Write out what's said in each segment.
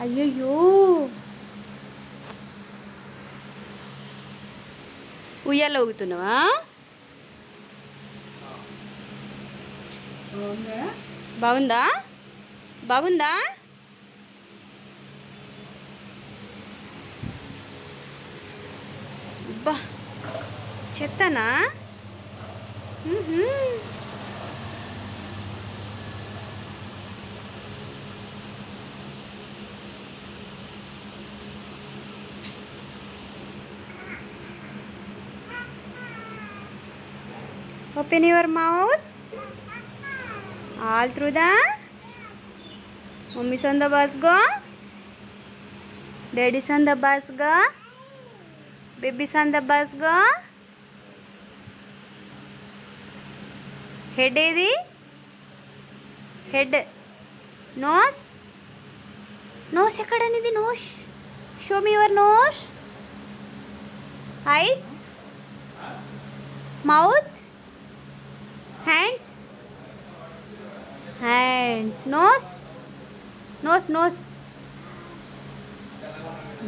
అయ్యయ్యో, ఉయ్యాల ఊగుతున్నావా? బాగుందా? బాగుందా? అబ్బా, చెత్తనా? Open your mouth. All through the. Mommy's on the bus go. Daddy's on the bus go. Baby's on the bus go. Head ఏది? Head. Nose. Nose ఎక్కడనిది? Nose. Show me your nose. Eyes. Mouth. Hands. Hands. Nose. Nose, nose.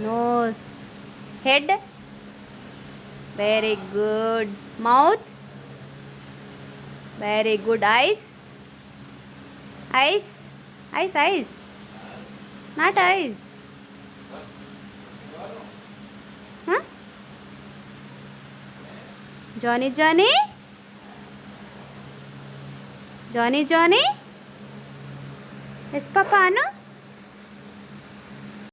Nose. Head. Very good. Mouth. Very good. Eyes. Eyes. Eyes, eyes. Not eyes. Huh? Johnny, Johnny. Johnny, Johnny. Yes, Papa, no?